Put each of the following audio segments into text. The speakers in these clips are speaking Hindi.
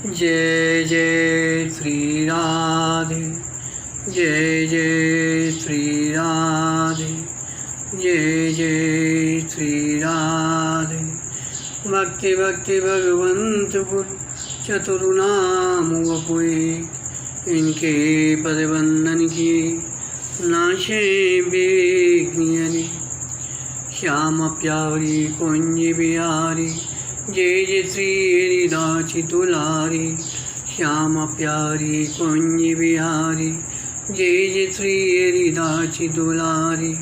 जय जय श्री राधे, जय जय श्री राधे, जय जय श्री राधे। भक्ति भक्ति भगवंत गुर चतुर्नाम वपुए, इनके पद वंदन किए नाशे बेग्नियनि। श्याम प्यारी कुंज बिहारी, जय जय श्री हरिदास दुलारी। श्याम प्यारी कुंज बिहारी, जय जय श्री हरिदास दुलारी।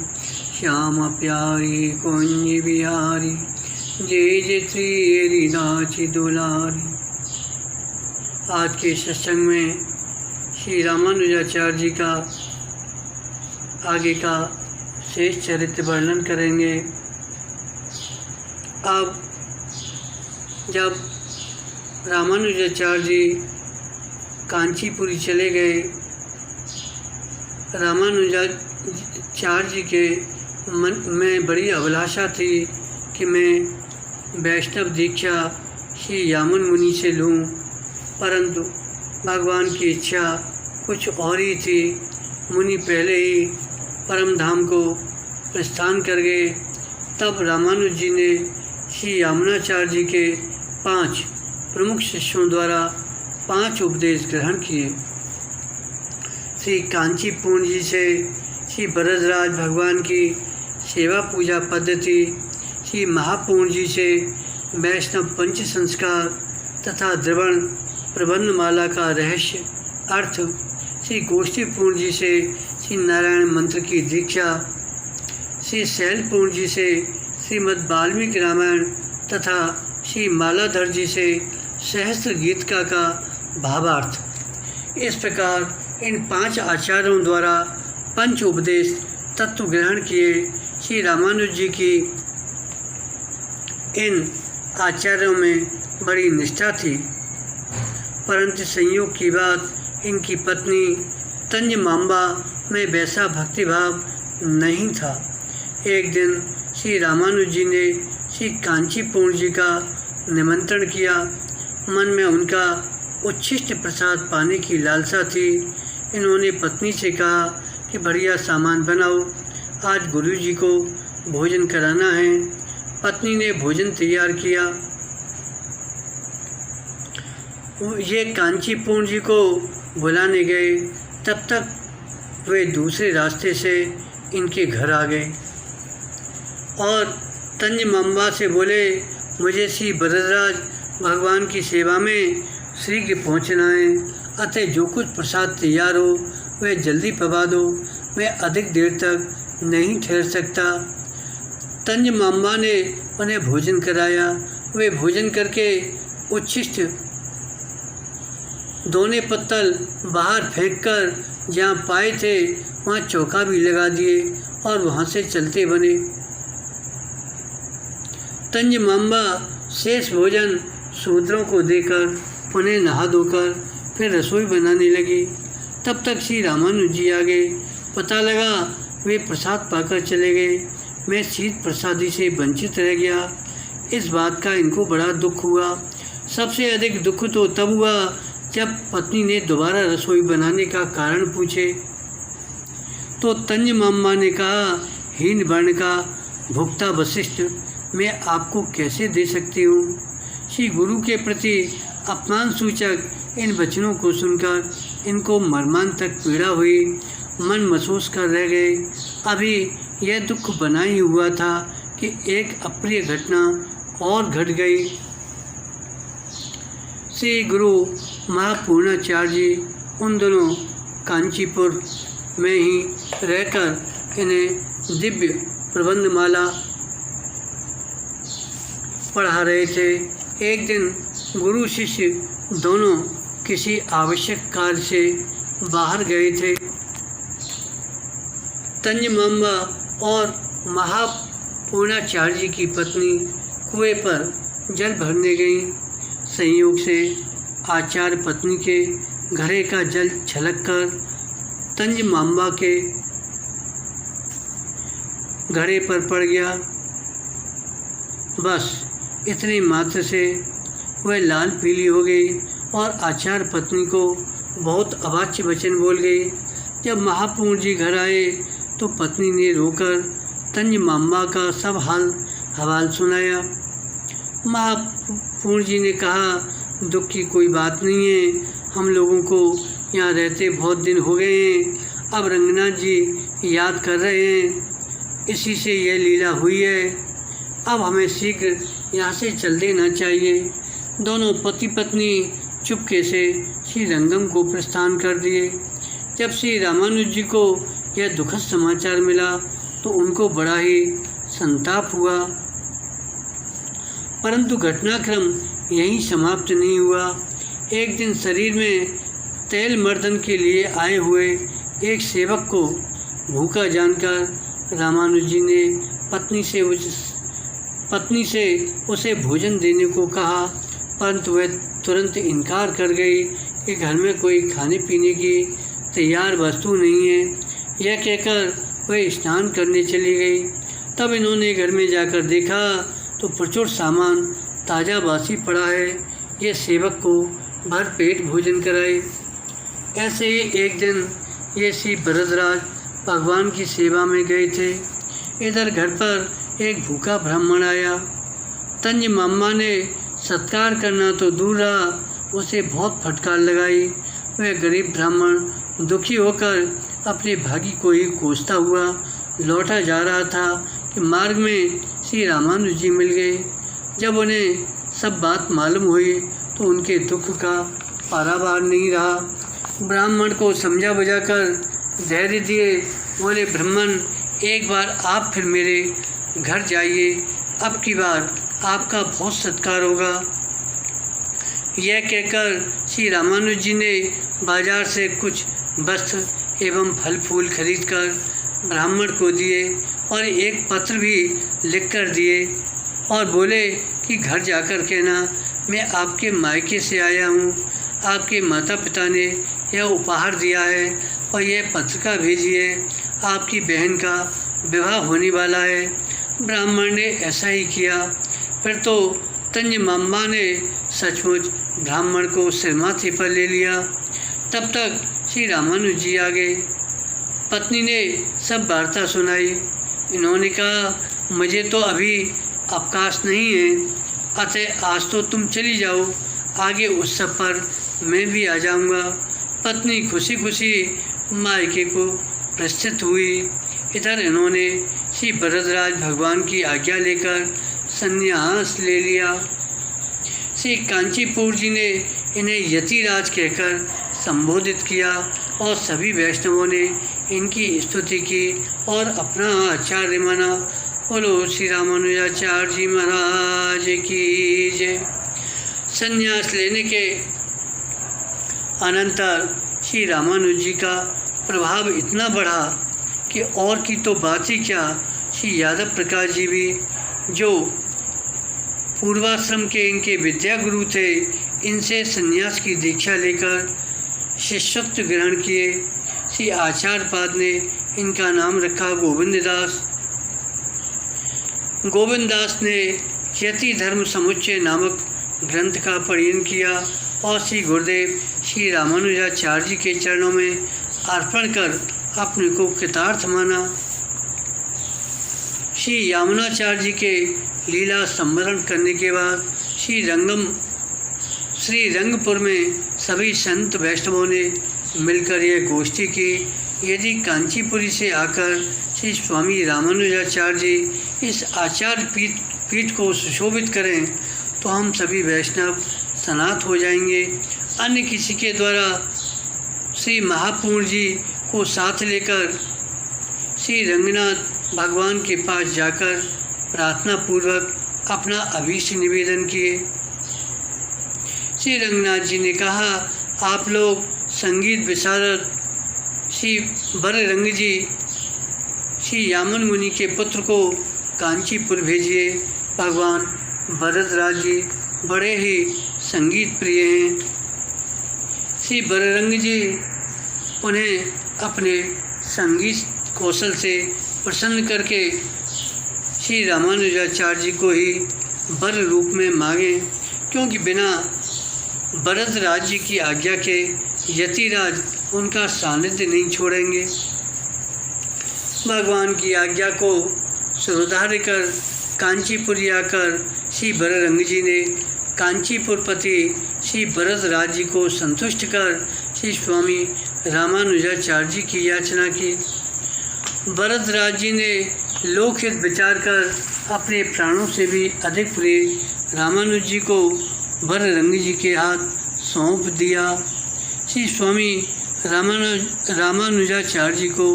श्याम प्यारी कुंज बिहारी, जय जय श्री हरिदास दुलारी। आज के सत्संग में श्री रामानुजाचार्य जी का आगे का शेष चरित्र वर्णन करेंगे। अब जब रामानुजाचार्य जी कांचीपुरी चले गए, रामानुजाचार्य जी के मन में बड़ी अभिलाषा थी कि मैं वैष्णव दीक्षा श्री यामुन मुनि से लूँ, परंतु भगवान की इच्छा कुछ और ही थी। मुनि पहले ही परम धाम को प्रस्थान कर गए। तब रामानुज जी ने श्री यामुनाचार्य जी के 5 प्रमुख शिष्यों द्वारा 5 उपदेश ग्रहण किए। श्री कांचीपूर्ण जी से श्री वरदराज भगवान की सेवा पूजा पद्धति, श्री महापूर्ण जी से वैष्णव पंच संस्कार तथा द्रवण प्रबंधमाला का रहस्य अर्थ, श्री गोष्ठीपूर्ण जी से श्री नारायण मंत्र की दीक्षा, श्री शैलपूर्ण जी से श्रीमद् वाल्मीकि रामायण तथा श्री मालाधर जी से सहस्त्र गीतिका का भावार्थ। इस प्रकार इन 5 आचार्यों द्वारा पंच उपदेश तत्व ग्रहण किए। श्री रामानुज जी की इन आचार्यों में बड़ी निष्ठा थी, परंतु संयोग की बात इनकी पत्नी तंजमांबा में वैसा भक्तिभाव नहीं था। एक दिन श्री रामानुज जी ने श्री कांचीपूर्ण जी का निमंत्रण किया। मन में उनका उच्छिष्ट प्रसाद पाने की लालसा थी। इन्होंने पत्नी से कहा कि बढ़िया सामान बनाओ, आज गुरु जी को भोजन कराना है। पत्नी ने भोजन तैयार किया। ये कांचीपूर्ण जी को बुलाने गए, तब तक वे दूसरे रास्ते से इनके घर आ गए और तंजमांबा से बोले, मुझे श्री वरदराज भगवान की सेवा में शीघ्र पहुँचना है, अतः जो कुछ प्रसाद तैयार हो वह जल्दी पवा दो, मैं अधिक देर तक नहीं ठहर सकता। तंजमांबा ने उन्हें भोजन कराया। वे भोजन करके उच्छिष्ट दोने पत्तल बाहर फेंककर जहाँ पाए थे वहाँ चौका भी लगा दिए और वहाँ से चलते बने। तंजमांबा शेष भोजन शूद्रों को देकर उन्हें नहा धोकर फिर रसोई बनाने लगी। तब तक श्री रामानुज जी आ गए। पता लगा वे प्रसाद पाकर चले गए। मैं शीत प्रसादी से वंचित रह गया। इस बात का इनको बड़ा दुख हुआ। सबसे अधिक दुख तो तब हुआ जब पत्नी ने दोबारा रसोई बनाने का कारण पूछे तो तंजमांबा ने कहा, हीन वर्ण का भुक्ता वशिष्ठ, मैं आपको कैसे दे सकती हूँ। श्री गुरु के प्रति अपमान सूचक इन वचनों को सुनकर इनको मर्मांतक पीड़ा हुई। मन महसूस कर रह गए। अभी यह दुख बना ही हुआ था कि एक अप्रिय घटना और घट गई। श्री गुरु महापूर्णाचार्य जी उन दोनों कांचीपुर में ही रहकर इन्हें दिव्य प्रबंधमाला पढ़ा रहे थे। एक दिन गुरु शिष्य दोनों किसी आवश्यक कार्य से बाहर गए थे। तंजमांबा और महापूर्णाचार्य जी की पत्नी कुएं पर जल भरने गईं। संयोग से आचार्य पत्नी के घड़े का जल छलककर तंजमांबा के घड़े पर पड़ गया। बस इतने मात्र से वह लाल पीली हो गई और आचार्य पत्नी को बहुत अवाच्य वचन बोल गई। जब महापूर्ण जी घर आए तो पत्नी ने रोकर तंज मामा का सब हाल हवाल सुनाया। महापूर्ण जी ने कहा, दुख की कोई बात नहीं है, हम लोगों को यहाँ रहते बहुत दिन हो गए हैं, अब रंगनाथ जी याद कर रहे हैं, इसी से यह लीला हुई है, अब हमें शीघ्र यहाँ से चल देना चाहिए। दोनों पति पत्नी चुपके से श्री रंगम को प्रस्थान कर दिए। जब श्री रामानुज जी को यह दुखद समाचार मिला तो उनको बड़ा ही संताप हुआ, परंतु घटनाक्रम यहीं समाप्त नहीं हुआ। एक दिन शरीर में तेल मर्दन के लिए आए हुए एक सेवक को भूखा जानकर रामानुज जी ने पत्नी से उसे भोजन देने को कहा, परंतु वह तुरंत इनकार कर गई कि घर में कोई खाने पीने की तैयार वस्तु नहीं है। यह कहकर वह स्नान करने चली गई। तब इन्होंने घर में जाकर देखा तो प्रचुर सामान ताज़ा बासी पड़ा है। यह सेवक को भर पेट भोजन कराए। ऐसे ही एक दिन ये श्री भरद्वाज भगवान की सेवा में गए थे। इधर घर पर एक भूखा ब्राह्मण आया। तंज मामा ने सत्कार करना तो दूर रहा, उसे बहुत फटकार लगाई। वह गरीब ब्राह्मण दुखी होकर अपने भागी को ही कोसता हुआ लौटा जा रहा था कि मार्ग में श्री रामानुज जी मिल गए। जब उन्हें सब बात मालूम हुई तो उनके दुख का पारावार नहीं रहा। ब्राह्मण को समझा बुझाकर धैर्य दिए। बोले, ब्राह्मण, एक बार आप फिर मेरे घर जाइए, अब की बार आपका बहुत सत्कार होगा। यह कहकर श्री रामानुज जी ने बाजार से कुछ वस्त्र एवं फल फूल खरीदकर ब्राह्मण को दिए और एक पत्र भी लिखकर दिए और बोले कि घर जाकर कहना, मैं आपके मायके से आया हूँ, आपके माता पिता ने यह उपहार दिया है और यह पत्रिका भेजी है, आपकी बहन का विवाह होने वाला है। ब्राह्मण ने ऐसा ही किया। फिर तो तंज मामा ने सचमुच ब्राह्मण को सिरमाथे पर ले लिया। तब तक श्री रामानुज जी आ गए। पत्नी ने सब वार्ता सुनाई। इन्होंने कहा, मुझे तो अभी अवकाश नहीं है, अतः आज तो तुम चली जाओ, आगे उत्सव पर मैं भी आ जाऊंगा। पत्नी खुशी खुशी मायके को प्रस्थित हुई। इधर इन्होंने श्री भरद्वाज भगवान की आज्ञा लेकर संन्यास ले लिया। श्री कांचीपुर जी ने इन्हें यतिराज कहकर संबोधित किया और सभी वैष्णवों ने इनकी स्तुति की और अपना आचार्य माना। बोलो श्री रामानुजाचार्य जी महाराज की जय। संन्यास लेने के अनंतर श्री रामानुज जी का प्रभाव इतना बढ़ा कि और की तो बात ही क्या, श्री यादव प्रकाश जी भी, जो पूर्वाश्रम के इनके विद्या गुरु थे, इनसे संन्यास की दीक्षा लेकर शिष्यत्व ग्रहण किए। श्री आचार्य पाद ने इनका नाम रखा गोविंददास। गोविंददास ने यति धर्म समुच्चय नामक ग्रंथ का पठन किया और श्री गुरुदेव श्री रामानुजाचार्य जी के चरणों में अर्पण कर अपने को कृतार्थ माना। श्री यामुनाचार्य जी के लीला संवरण करने के बाद श्री रंगपुर में सभी संत वैष्णवों ने मिलकर यह गोष्ठी की, यदि कांचीपुरी से आकर श्री स्वामी रामानुजाचार्य जी इस आचार्य पीठ को सुशोभित करें तो हम सभी वैष्णव सनात हो जाएंगे। अन्य किसी के द्वारा श्री महापूर्ण जी को साथ लेकर श्री रंगनाथ भगवान के पास जाकर प्रार्थना पूर्वक अपना अभीष्ट निवेदन किए। श्री रंगनाथ जी ने कहा, आप लोग संगीत विशारद श्री बररंग जी श्री यामन मुनि के पुत्र को कांचीपुर भेजिए। भगवान भरतराज जी बड़े ही संगीत प्रिय हैं। श्री बररंग जी उन्हें अपने संगीत कौशल से प्रसन्न करके श्री रामानुजाचार्य जी को ही वर रूप में मांगे, क्योंकि बिना भरत राज्य की आज्ञा के यतिराज उनका सानिध्य नहीं छोड़ेंगे। भगवान की आज्ञा को सुधार कर कांचीपुर आकर श्री बररंग जी ने कांचीपुरपति श्री भरत राज्य को संतुष्ट कर श्री स्वामी रामानुजाचार्य जी की याचना की। भरत राज्य ने लोकहित विचार कर अपने प्राणों से भी अधिक प्रिय रामानुज जी को बररंग जी के हाथ सौंप दिया। श्री स्वामी रामानुजाचार्य जी को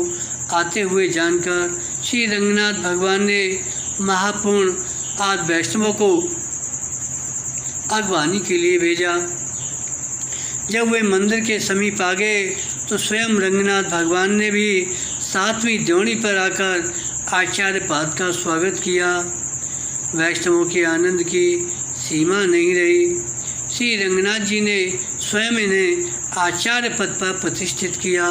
आते हुए जानकर श्री रंगनाथ भगवान ने महापूर्ण आदि वैष्णवों को अगवानी के लिए भेजा। जब वे मंदिर के समीप आ गए तो स्वयं रंगनाथ भगवान ने भी 7वीं द्रोणी पर आकर आचार्य पाद का स्वागत किया। वैष्णवों के आनंद की सीमा नहीं रही। श्री रंगनाथ जी ने स्वयं इन्हें आचार्य पद पर प्रतिष्ठित किया।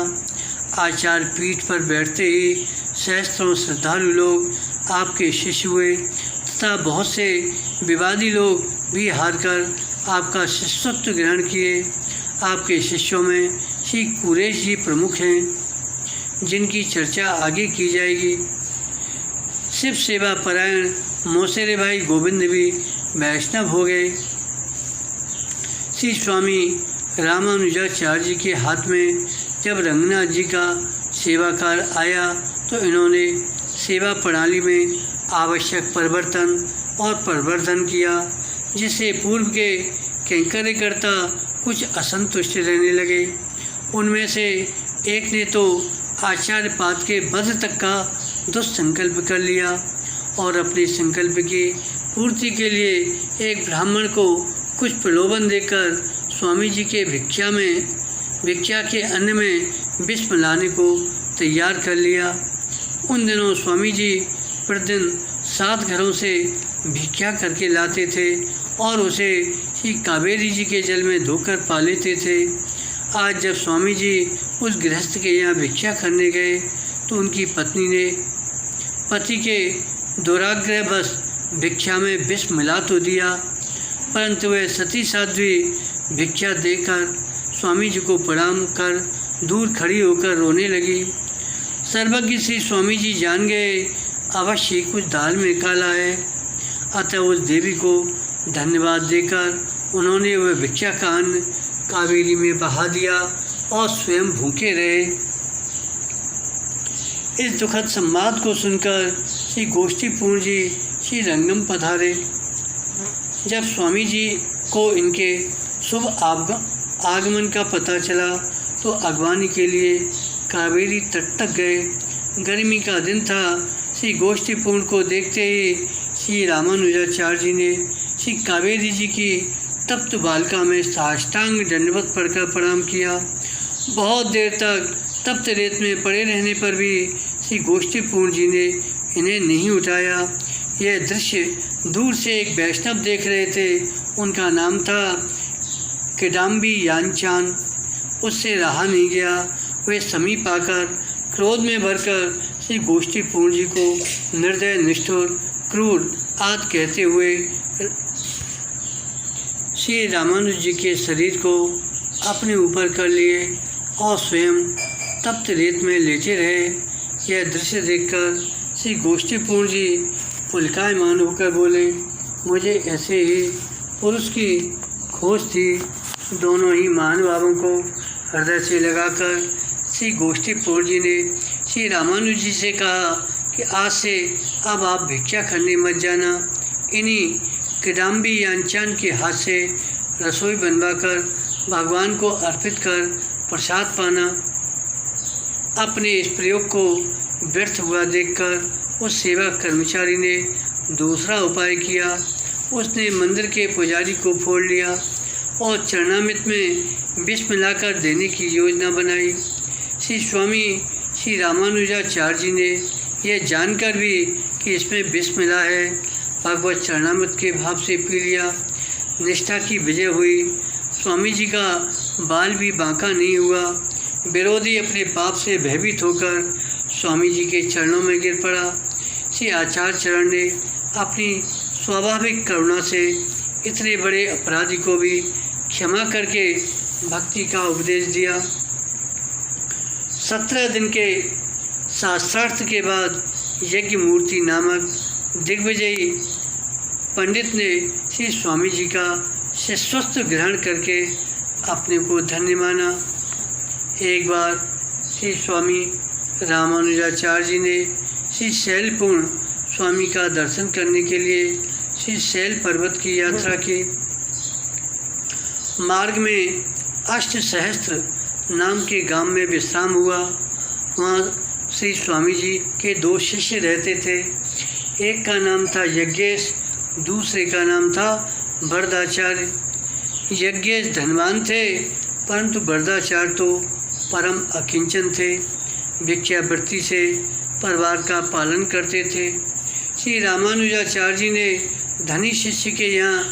आचार्य पीठ पर बैठते ही सहस्त्रों श्रद्धालु लोग आपके शिष्य हुए तथा बहुत से विवादी लोग भी हारकर आपका शिष्यत्व ग्रहण किए। आपके शिष्यों में श्री कुरेश जी प्रमुख हैं, जिनकी चर्चा आगे की जाएगी। शिव सेवा परायण मौसेरे भाई गोविंद भी वैष्णव हो गए। श्री स्वामी रामानुजाचार्य जी के हाथ में जब रंगनाथ जी का सेवा कार्य आया तो इन्होंने सेवा प्रणाली में आवश्यक परिवर्तन और प्रवर्धन किया, जिससे पूर्व के कैंकर्यकर्ता कुछ असंतुष्ट रहने लगे। उनमें से एक ने तो आचार्य पाद के वध तक का दुष्संकल्प कर लिया और अपने संकल्प की पूर्ति के लिए एक ब्राह्मण को कुछ प्रलोभन देकर स्वामी जी के भिक्षा के अन्न में विष मिलाने को तैयार कर लिया। उन दिनों स्वामी जी प्रतिदिन 7 घरों से भिक्षा करके लाते थे और उसे श्री कावेरी जी के जल में धोकर पा लेते थे। आज जब स्वामी जी उस गृहस्थ के यहाँ भिक्षा करने गए तो उनकी पत्नी ने पति के दुराग्रहवश भिक्षा में विष मिला तो दिया, परंतु वह सती साध्वी भिक्षा देकर स्वामी जी को प्रणाम कर दूर खड़ी होकर रोने लगी। सर्वज्ञ श्री स्वामी जी जान गए अवश्य कुछ दाल में काला है, अतः उस देवी को धन्यवाद देकर उन्होंने वह भिक्षा का अन्न कावेरी में बहा दिया और स्वयं भूखे रहे। इस दुखद संवाद को सुनकर श्री गोष्ठीपूर्ण जी श्री रंगम पधारे। जब स्वामी जी को इनके शुभ आगमन का पता चला तो अगवानी के लिए कावेरी तट तक गए। गर्मी का दिन था। श्री गोष्ठीपूर्ण को देखते ही श्री रामानुजाचार्य जी ने श्री कावेरी जी की तप्त बालिका में साष्टांग दंडवत पड़कर प्रणाम किया। बहुत देर तक तप्त रेत में पड़े रहने पर भी श्री गोष्ठीपूर्ण जी ने इन्हें नहीं उठाया। यह दृश्य दूर से एक वैष्णव देख रहे थे। उनका नाम था किडाम्बी यानचान। उससे रहा नहीं गया। वे समीप आकर क्रोध में भरकर श्री गोष्ठीपूर्ण जी को निर्दय, निष्ठुर, क्रूर आदि कहते हुए श्री रामानुज जी के शरीर को अपने ऊपर कर लिए और स्वयं तप्त रेत में लेटे रहे। यह दृश्य देखकर श्री गोष्ठीपूर्ण जी पुलकायमान होकर बोले, मुझे ऐसे ही पुरुष की खोज थी। दोनों ही महानुभावों को हृदय से लगाकर श्री गोष्ठीपूर्ण जी ने श्री रामानुज जी से कहा कि आज से अब आप भिक्षा करने मत जाना। इन्हीं किडाम्बी यानचान के हाथ से रसोई बनवाकर भगवान को अर्पित कर प्रसाद पाना। अपने इस प्रयोग को व्यर्थ हुआ देखकर उस सेवा कर्मचारी ने दूसरा उपाय किया। उसने मंदिर के पुजारी को फोड़ लिया और चरणामृत में विष मिलाकर देने की योजना बनाई। श्री स्वामी श्री रामानुजाचार्य जी ने यह जानकर भी कि इसमें विष मिला है, भगवत चरणामृत के भाव से पी लिया। निष्ठा की विजय हुई। स्वामी जी का बाल भी बांका नहीं हुआ। विरोधी अपने पाप से भयभीत होकर स्वामी जी के चरणों में गिर पड़ा। श्री आचार्य चरण ने अपनी स्वाभाविक करुणा से इतने बड़े अपराधी को भी क्षमा करके भक्ति का उपदेश दिया। 17 दिन के शास्त्रार्थ के बाद यज्ञ मूर्ति नामक दिग्विजयी पंडित ने श्री स्वामी जी का शिष्यत्व ग्रहण करके अपने को धन्य माना। एक बार श्री स्वामी रामानुजाचार्य जी ने श्री शैलपूर्ण स्वामी का दर्शन करने के लिए श्री शैल पर्वत की यात्रा की। मार्ग में अष्टसहस्त्र नाम के गांव में विश्राम हुआ। वहाँ श्री स्वामी जी के 2 शिष्य रहते थे। एक का नाम था यज्ञेश, दूसरे का नाम था वरदाचार्य। यज्ञेश धनवान थे, परंतु वरदाचार्य तो परम अकिंचन थे। भिक्षावृत्ति से परिवार का पालन करते थे। श्री रामानुजाचार्य जी ने धनी शिष्य के यहाँ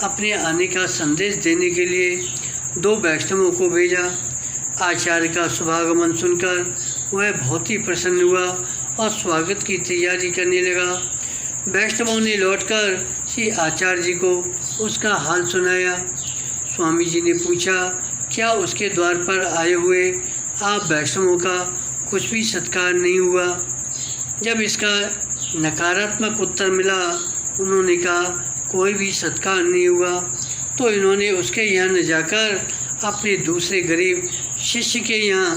अपने आने का संदेश देने के लिए 2 वैष्णवों को भेजा। आचार्य का शुभागमन सुनकर वह बहुत ही प्रसन्न हुआ और स्वागत की तैयारी करने लगा। वैष्णवों ने लौटकर श्री आचार्य जी को उसका हाल सुनाया। स्वामी जी ने पूछा, क्या उसके द्वार पर आए हुए आप वैष्णवों का कुछ भी सत्कार नहीं हुआ? जब इसका नकारात्मक उत्तर मिला, उन्होंने कहा कोई भी सत्कार नहीं हुआ। तो इन्होंने उसके यहाँ न जाकर अपने दूसरे गरीब शिष्य के यहाँ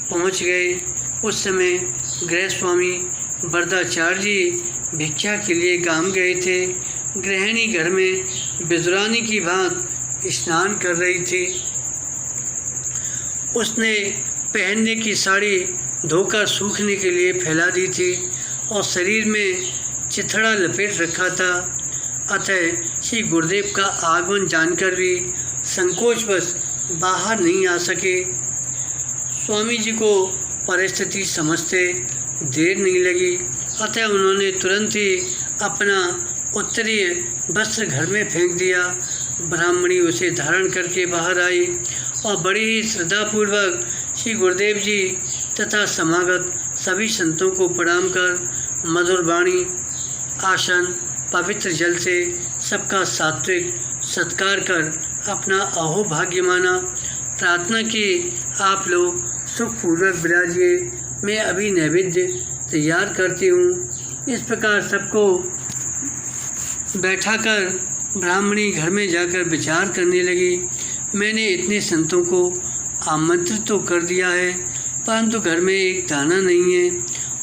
पहुँच गए। उस समय गृह स्वामी वरदाचार्य जी भिक्षा के लिए गांव गए थे। गृहिणी घर में बिजुरानी की भांति स्नान कर रही थी। उसने पहनने की साड़ी धोकर सूखने के लिए फैला दी थी और शरीर में चिथड़ा लपेट रखा था। अतः श्री गुरुदेव का आगमन जानकर भी संकोचवश बाहर नहीं आ सके। स्वामी जी को परिस्थिति समझते देर नहीं लगी, अतः उन्होंने तुरंत ही अपना उत्तरीय वस्त्र घर में फेंक दिया। ब्राह्मणी उसे धारण करके बाहर आई और बड़ी ही श्रद्धापूर्वक श्री गुरुदेव जी तथा समागत सभी संतों को प्रणाम कर मधुर वाणी, आसन, पवित्र जल से सबका सात्विक सत्कार कर अपना अहोभाग्य माना। प्रार्थना की, आप लोग सुखपूर्वक विराजिए, मैं अभी नैवेद्य तैयार करती हूँ। इस प्रकार सबको बैठाकर ब्राह्मणी घर में जाकर विचार करने लगी। मैंने इतने संतों को आमंत्रित तो कर दिया है, परंतु घर में एक दाना नहीं है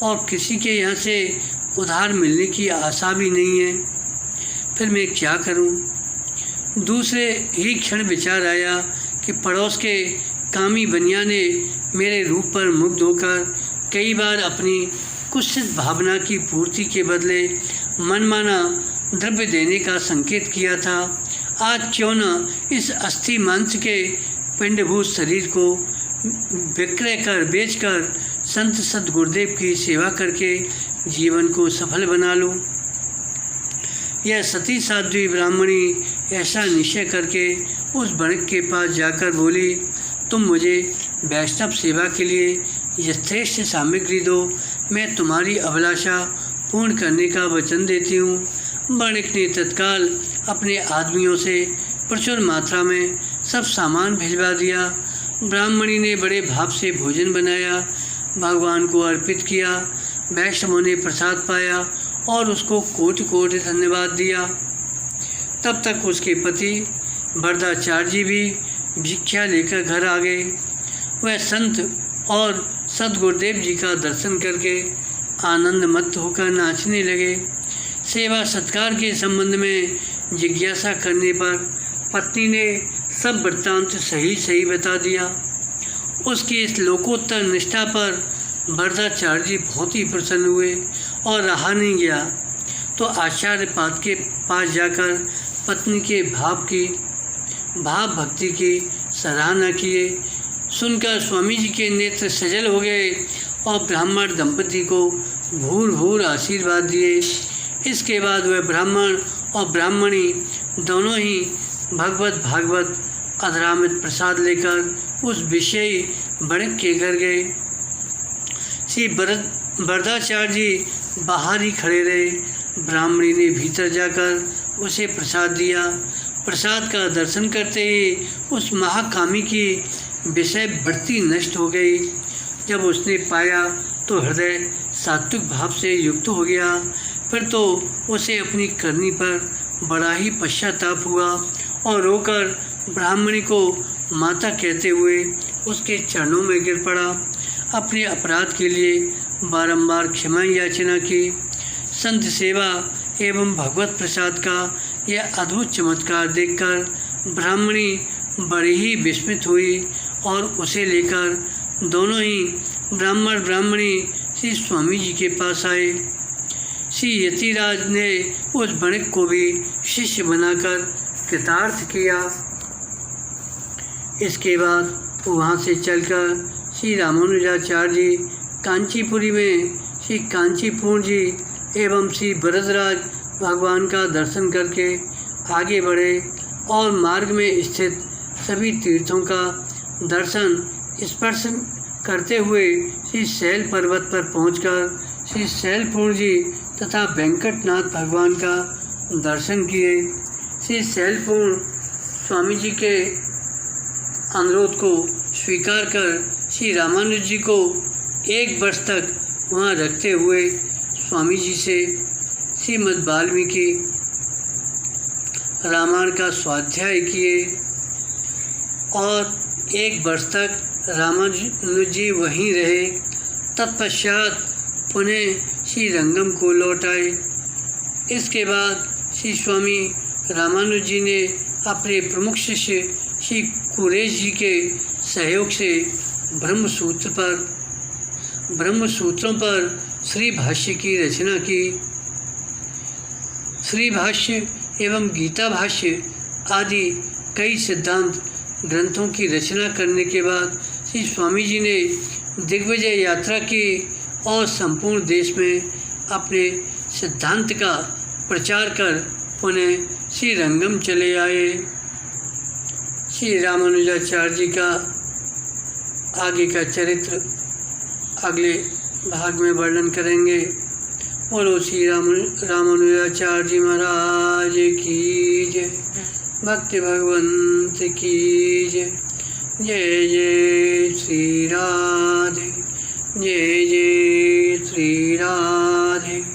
और किसी के यहाँ से उधार मिलने की आशा भी नहीं है। फिर मैं क्या करूं? दूसरे ही क्षण विचार आया कि पड़ोस के कामी बनिया ने मेरे रूप पर मुग्ध होकर कई बार अपनी कुत्सित भावना की पूर्ति के बदले मनमाना द्रव्य देने का संकेत किया था। आज क्यों न इस अस्थि मांस के पिंडभूत शरीर को विक्रय कर बेचकर संत सद्गुरुदेव की सेवा करके जीवन को सफल बना लूं। यह सती साध्वी ब्राह्मणी ऐसा निश्चय करके उस वणिक के पास जाकर बोली, तुम मुझे वैष्णव सेवा के लिए यथेष्ट सामग्री दो, मैं तुम्हारी अभिलाषा पूर्ण करने का वचन देती हूँ। वणिक ने तत्काल अपने आदमियों से प्रचुर मात्रा में सब सामान भिजवा दिया। ब्राह्मणी ने बड़े भाव से भोजन बनाया, भगवान को अर्पित किया। वैष्णवों ने प्रसाद पाया और उसको कोटि कोटि धन्यवाद दिया। तब तक उसके पति वरदाचार्य जी भी भिक्षा लेकर घर आ गए। वह संत और सद्गुरुदेव जी का दर्शन करके आनंद मत्त होकर नाचने लगे। सेवा सत्कार के संबंध में जिज्ञासा करने पर पत्नी ने सब वृत्तांत सही सही बता दिया। उसकी इस लोकोत्तर निष्ठा पर वरदाचार्य जी बहुत ही प्रसन्न हुए और रहा नहीं गया तो आचार्य पाद के पास जाकर पत्नी के भाव भक्ति की सराहना किए। सुनकर स्वामी जी के नेत्र सजल हो गए और ब्राह्मण दंपति को भूर भूर आशीर्वाद दिए। इसके बाद वह ब्राह्मण और ब्राह्मणी दोनों ही भगवत भागवत अधरामित प्रसाद लेकर उस विषयी वणिक के घर गए। श्री वरदाचार्य जी बाहर ही खड़े रहे। ब्राह्मणी ने भीतर जाकर उसे प्रसाद दिया प्रसाद का दर्शन करते ही उस महाकामी की विषय वृत्ति नष्ट हो गई। जब उसने पाया तो हृदय सात्विक भाव से युक्त हो गया। फिर तो उसे अपनी करनी पर बड़ा ही पश्चाताप हुआ और रोकर ब्राह्मणी को माता कहते हुए उसके चरणों में गिर पड़ा। अपने अपराध के लिए बारंबार क्षमा याचना की। संत सेवा एवं भगवत प्रसाद का यह अद्भुत चमत्कार देखकर ब्राह्मणी बड़ी ही विस्मित हुई और उसे लेकर दोनों ही ब्राह्मण ब्राह्मणी श्री स्वामी जी के पास आए। श्री यतिराज ने उस वणिक को भी शिष्य बनाकर कृतार्थ किया। इसके बाद वहाँ से चलकर श्री रामानुजाचार्य जी कांचीपुरी में श्री कांचीपुर जी एवं श्री वरदराज भगवान का दर्शन करके आगे बढ़े और मार्ग में स्थित सभी तीर्थों का दर्शन स्पर्श करते हुए श्री शैल पर्वत पर पहुंचकर श्री शैलपुर जी तथा वेंकटनाथ भगवान का दर्शन किए। श्री शैलपुर स्वामी जी के अनुरोध को स्वीकार कर श्री रामानुज जी को 1 वर्ष तक वहाँ रखते हुए स्वामी जी से श्रीमद् वाल्मीकि रामायण का स्वाध्याय किए और 1 वर्ष तक रामानुज जी वहीं रहे। तत्पश्चात पुनः श्री रंगम को लौट आए। इसके बाद श्री स्वामी रामानुज जी ने अपने प्रमुख शिष्य श्री कुरेश जी के सहयोग से ब्रह्मसूत्रों पर श्री भाष्य की रचना की। श्री भाष्य एवं गीता भाष्य आदि कई सिद्धांत ग्रंथों की रचना करने के बाद श्री स्वामी जी ने दिग्विजय यात्रा की और संपूर्ण देश में अपने सिद्धांत का प्रचार कर पुनः श्री रंगम चले आए। श्री रामानुजाचार्य जी का आगे का चरित्र अगले भाग में वर्णन करेंगे। बोलो श्री रामानुजाचार्य जी महाराज की जय। भक्ति भगवंत की जय। जय जय श्री राधे। जय जय श्री राधे।